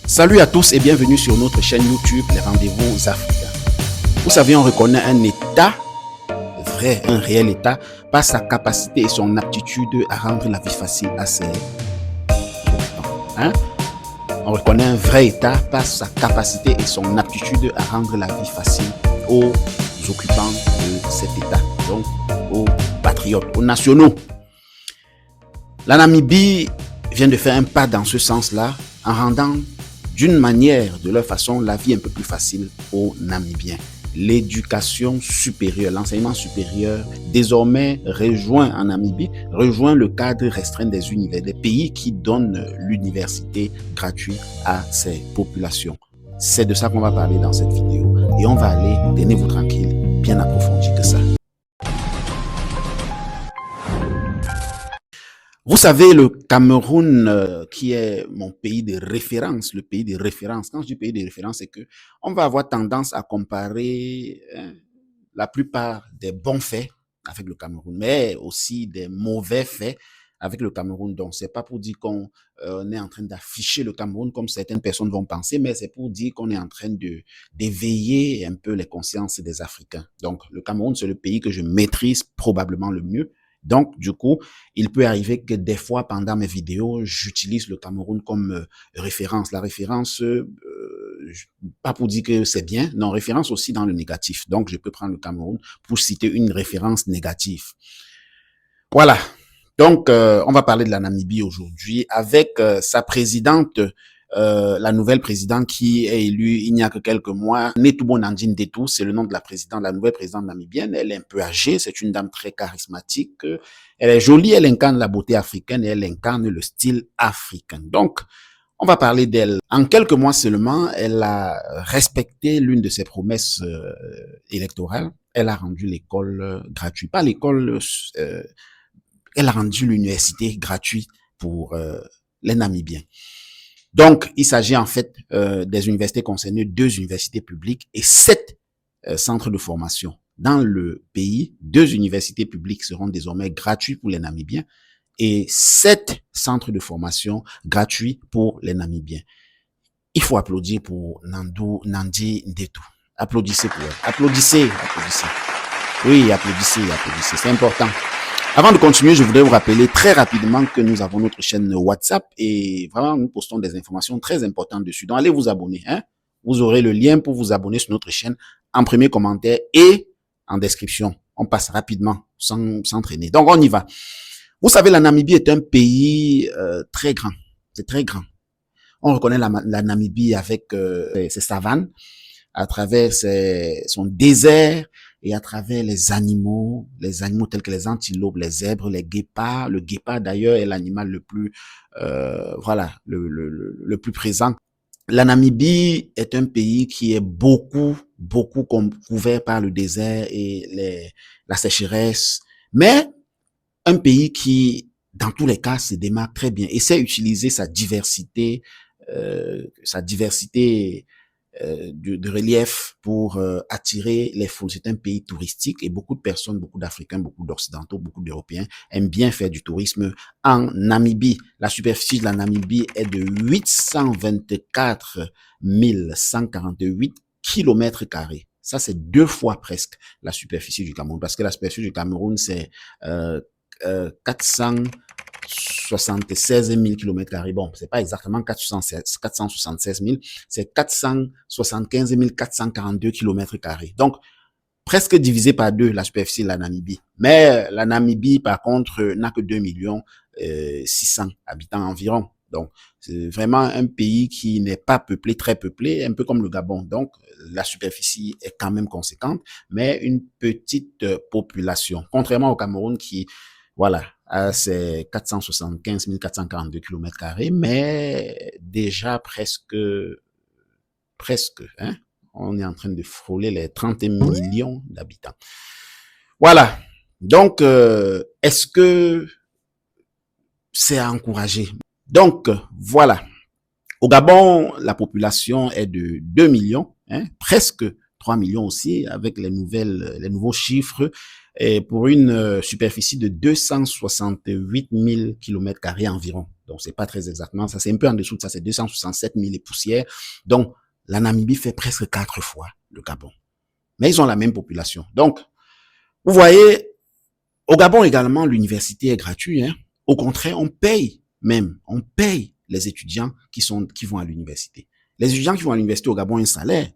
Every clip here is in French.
Salut à tous et bienvenue sur notre chaîne YouTube Les Rendez-vous Africains. Vous savez, on reconnaît un État, vrai, un réel État, par sa capacité et son aptitude à rendre la vie facile à ses occupants. On reconnaît un vrai État par sa capacité et son aptitude à rendre la vie facile aux occupants de cet État, donc aux patriotes, aux nationaux. La Namibie vient de faire un pas dans ce sens-là en rendant d'une manière, de leur façon, la vie un peu plus facile aux Namibiens. L'éducation supérieure, l'enseignement supérieur, désormais rejoint en Namibie, rejoint le cadre restreint des universités, des pays qui donnent l'université gratuite à ces populations. C'est de ça qu'on va parler dans cette vidéo et on va aller, tenez-vous tranquille, bien approfondi que ça. Vous savez, le Cameroun, qui est mon pays de référence, le pays de référence. Quand je dis pays de référence, c'est que on va avoir tendance à comparer la plupart des bons faits avec le Cameroun, mais aussi des mauvais faits avec le Cameroun. Donc, c'est pas pour dire qu'on est en train d'afficher le Cameroun comme certaines personnes vont penser, mais c'est pour dire qu'on est en train d'éveiller un peu les consciences des Africains. Donc, le Cameroun, c'est le pays que je maîtrise probablement le mieux. Donc, du coup, il peut arriver que des fois, pendant mes vidéos, j'utilise le Cameroun comme référence. La référence, pas pour dire que c'est bien, non, référence aussi dans le négatif. Donc, je peux prendre le Cameroun pour citer une référence négative. Voilà. Donc, on va parler de la Namibie aujourd'hui avec sa présidente, la nouvelle présidente qui est élue il n'y a que quelques mois, Netumbo Nandi Ndetu, c'est le nom de la présidente, la nouvelle présidente namibienne. Elle est un peu âgée, c'est une dame très charismatique. Elle est jolie, elle incarne la beauté africaine et elle incarne le style africain. Donc, on va parler d'elle. En quelques mois seulement, elle a respecté l'une de ses promesses électorales. Elle a rendu l'école gratuite. Pas l'école, elle a rendu l'université gratuite pour les Namibiens. Donc, il s'agit en fait des universités concernées, 2 universités publiques et 7 centres de formation. Dans le pays, 2 universités publiques seront désormais gratuites pour les Namibiens et 7 centres de formation gratuits pour les Namibiens. Il faut applaudir pour Nandi Ndetu. Applaudissez pour elle. Applaudissez, applaudissez. Oui, applaudissez, applaudissez. C'est important. Avant de continuer, je voudrais vous rappeler très rapidement que nous avons notre chaîne WhatsApp et vraiment nous postons des informations très importantes dessus. Donc allez vous abonner. Vous aurez le lien pour vous abonner sur notre chaîne en premier commentaire et en description. On passe rapidement sans s'entraîner. Donc on y va. Vous savez, la Namibie est un pays très grand. C'est très grand. On reconnaît la Namibie avec ses savanes, à travers son désert, et à travers les animaux tels que les antilopes, les zèbres, les guépards. Le guépard d'ailleurs est l'animal le plus, le plus présent. La Namibie est un pays qui est beaucoup couvert par le désert et la sécheresse, mais un pays qui, dans tous les cas, se démarque très bien et sait utiliser sa diversité de relief pour attirer les foules. C'est un pays touristique et beaucoup de personnes, beaucoup d'Africains, beaucoup d'Occidentaux, beaucoup d'Européens aiment bien faire du tourisme en Namibie. La superficie de la Namibie est de 824 148 kilomètres carrés. Ça, c'est 2 fois presque la superficie du Cameroun, parce que la superficie du Cameroun, c'est 476 000 km². Bon, c'est pas exactement 476 000, c'est 475 442 km². Donc, presque divisé par 2 la superficie de la Namibie. Mais la Namibie, par contre, n'a que 2 600 000 habitants environ. Donc, c'est vraiment un pays qui n'est pas peuplé, très peuplé, un peu comme le Gabon. Donc, la superficie est quand même conséquente, mais une petite population. Contrairement au Cameroun qui, voilà, c'est 475 442 km², mais déjà presque, on est en train de frôler les 30 millions d'habitants. Voilà. Donc, est-ce que c'est à encourager? Donc, voilà. Au Gabon, la population est de 2 millions, presque 3 millions aussi, avec les nouveaux chiffres, et pour une superficie de 268 000 km² environ. Donc, c'est pas très exactement ça. C'est un peu en dessous de ça. C'est 267 000 et poussières. Donc, la Namibie fait presque 4 fois le Gabon. Mais ils ont la même population. Donc, vous voyez, au Gabon également, l'université est gratuite. Hein. Au contraire, on paye les étudiants qui vont à l'université. Les étudiants qui vont à l'université au Gabon ont un salaire.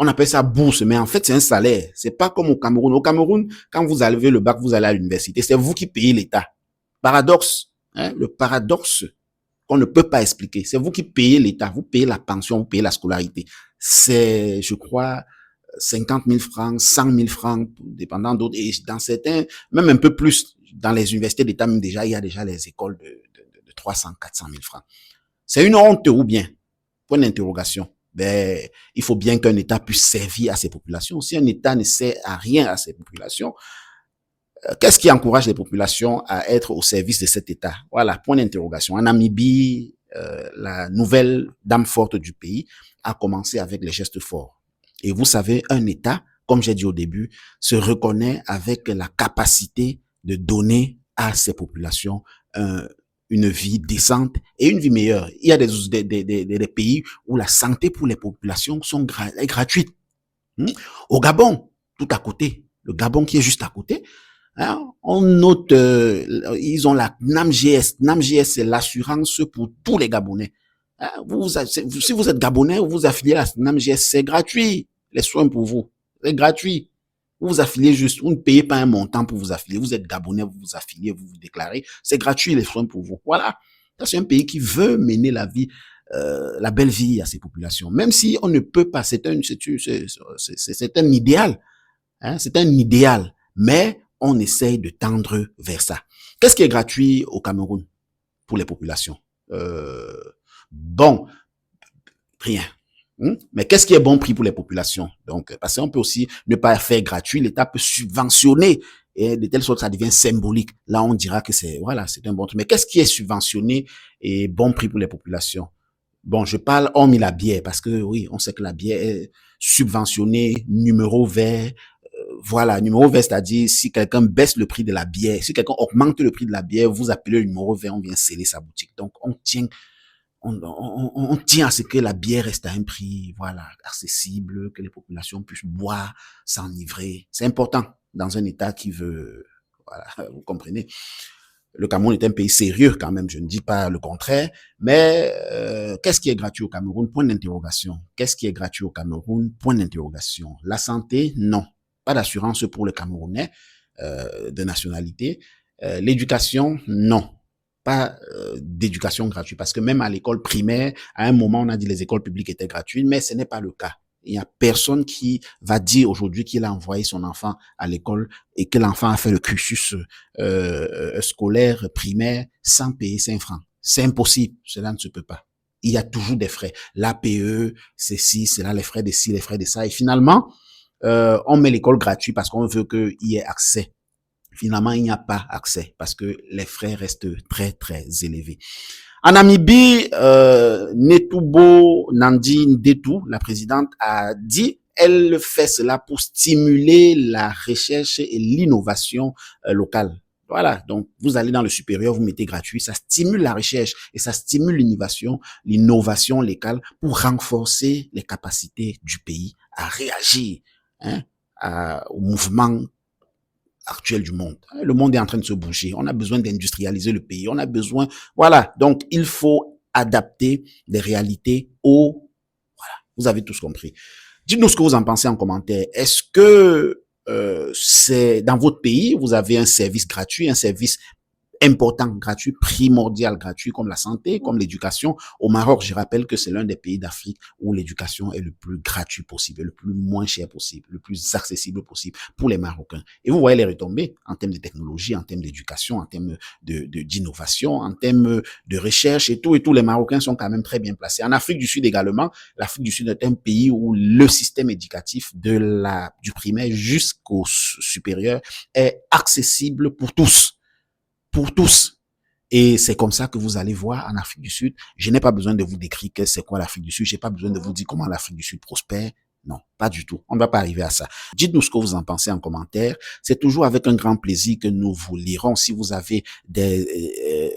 On appelle ça bourse, mais en fait, c'est un salaire. C'est pas comme au Cameroun. Au Cameroun, quand vous avez le bac, vous allez à l'université. C'est vous qui payez l'État. Paradoxe. Hein, le paradoxe qu'on ne peut pas expliquer. C'est vous qui payez l'État. Vous payez la pension, vous payez la scolarité. C'est, je crois, 50 000 francs, 100 000 francs, dépendant d'autres. Et dans certains, même un peu plus, dans les universités d'État, même déjà, il y a déjà les écoles de 300, 400 000 francs. C'est une honte ou bien? Point d'interrogation. Ben, il faut bien qu'un État puisse servir à ses populations. Si un État ne sert à rien à ses populations, qu'est-ce qui encourage les populations à être au service de cet État? Voilà, point d'interrogation. En Namibie, la nouvelle dame forte du pays a commencé avec les gestes forts. Et vous savez, un État, comme j'ai dit au début, se reconnaît avec la capacité de donner à ses populations une vie décente et une vie meilleure. Il y a des pays où la santé pour les populations est gratuite. Au Gabon, tout à côté, le Gabon qui est juste à côté, hein, on note, ils ont la NAMGS. NAMGS, c'est l'assurance pour tous les Gabonais. Hein, si vous êtes Gabonais, vous vous affiliez à la NAMGS, c'est gratuit. Les soins pour vous, c'est gratuit. Vous vous affiliez juste, vous ne payez pas un montant pour vous affilier. Vous êtes Gabonais, vous vous affiliez, vous vous déclarez. C'est gratuit les soins pour vous. Voilà. C'est un pays qui veut mener la vie, la belle vie à ses populations. Même si on ne peut pas, c'est un idéal. Hein, c'est un idéal. Mais on essaye de tendre vers ça. Qu'est-ce qui est gratuit au Cameroun pour les populations? Bon, rien. Mais qu'est-ce qui est bon prix pour les populations? Donc, parce qu'on peut aussi ne pas faire gratuit, l'État peut subventionner et de telle sorte que ça devient symbolique. Là, on dira que c'est un bon truc. Mais qu'est-ce qui est subventionné et bon prix pour les populations? Bon, je parle hormis la bière parce que oui, on sait que la bière est subventionnée, numéro vert. Voilà, numéro vert, c'est-à-dire si quelqu'un baisse le prix de la bière, si quelqu'un augmente le prix de la bière, vous appelez le numéro vert, on vient sceller sa boutique. Donc, on tient à ce que la bière reste à un prix, voilà, accessible, que les populations puissent boire, s'enivrer. C'est important dans un État qui veut, voilà, vous comprenez. Le Cameroun est un pays sérieux quand même, je ne dis pas le contraire, mais qu'est-ce qui est gratuit au Cameroun? Point d'interrogation. Qu'est-ce qui est gratuit au Cameroun? Point d'interrogation. La santé, non. Pas d'assurance pour le Camerounais de nationalité. L'éducation, non. Pas d'éducation gratuite, parce que même à l'école primaire, à un moment, on a dit les écoles publiques étaient gratuites, mais ce n'est pas le cas. Il n'y a personne qui va dire aujourd'hui qu'il a envoyé son enfant à l'école et que l'enfant a fait le cursus scolaire primaire sans payer 5 francs. C'est impossible, cela ne se peut pas. Il y a toujours des frais. L'APE, c'est ci, c'est là, les frais de ci, les frais de ça. Et finalement, on met l'école gratuite parce qu'on veut qu'il y ait accès. Finalement, il n'y a pas accès parce que les frais restent très, très élevés. En Namibie, Netumbo Nandi Ndetu, la présidente, a dit elle fait cela pour stimuler la recherche et l'innovation locale. Voilà, donc vous allez dans le supérieur, vous mettez gratuit, ça stimule la recherche et ça stimule l'innovation locale pour renforcer les capacités du pays à réagir au mouvement actuel du monde. Le monde est en train de se bouger. On a besoin d'industrialiser le pays. On a besoin, voilà. Donc, il faut adapter les réalités voilà. Vous avez tous compris. Dites-nous ce que vous en pensez en commentaire. Est-ce que c'est dans votre pays, vous avez un service gratuit, un service important, gratuit, primordial, gratuit, comme la santé, comme l'éducation. Au Maroc, je rappelle que c'est l'un des pays d'Afrique où l'éducation est le plus gratuit possible, le plus moins cher possible, le plus accessible possible pour les Marocains. Et vous voyez les retombées en termes de technologie, en termes d'éducation, en termes d'innovation, en termes de recherche et tout. Et tous les Marocains sont quand même très bien placés. En Afrique du Sud également, l'Afrique du Sud est un pays où le système éducatif du primaire jusqu'au supérieur est accessible pour tous. Pour tous. Et c'est comme ça que vous allez voir en Afrique du Sud. Je n'ai pas besoin de vous décrire que c'est quoi l'Afrique du Sud. J'ai pas besoin de vous dire comment l'Afrique du Sud prospère. Non, pas du tout. On ne va pas arriver à ça. Dites-nous ce que vous en pensez en commentaire. C'est toujours avec un grand plaisir que nous vous lirons. Si vous avez des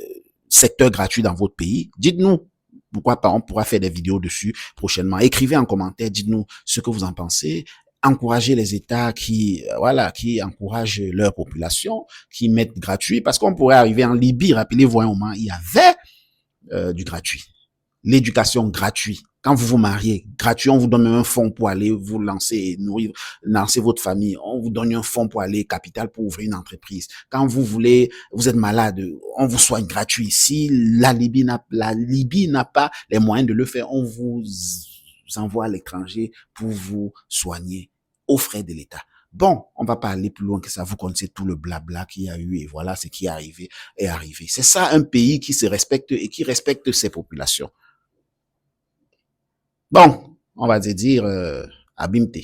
secteurs gratuits dans votre pays, dites-nous. Pourquoi pas, on pourra faire des vidéos dessus prochainement. Écrivez en commentaire, dites-nous ce que vous en pensez. Encouragez les États qui, voilà, qui encouragent leur population, qui mettent gratuit, parce qu'on pourrait arriver en Libye. Rappelez-vous un moment, il y avait du gratuit. L'éducation gratuite. Quand vous vous mariez, gratuit, on vous donne un fonds pour aller vous lancer et nourrir, lancer votre famille. On vous donne un fonds pour aller capital pour ouvrir une entreprise. Quand vous voulez, vous êtes malade, on vous soigne gratuit. Si la Libye n'a pas les moyens de le faire, on vous envoie à l'étranger pour vous soigner aux frais de l'État. Bon, on va pas aller plus loin que ça. Vous connaissez tout le blabla qu'il y a eu et voilà ce qui est arrivé est arrivé. C'est ça un pays qui se respecte et qui respecte ses populations. Bon, on va dire abimte.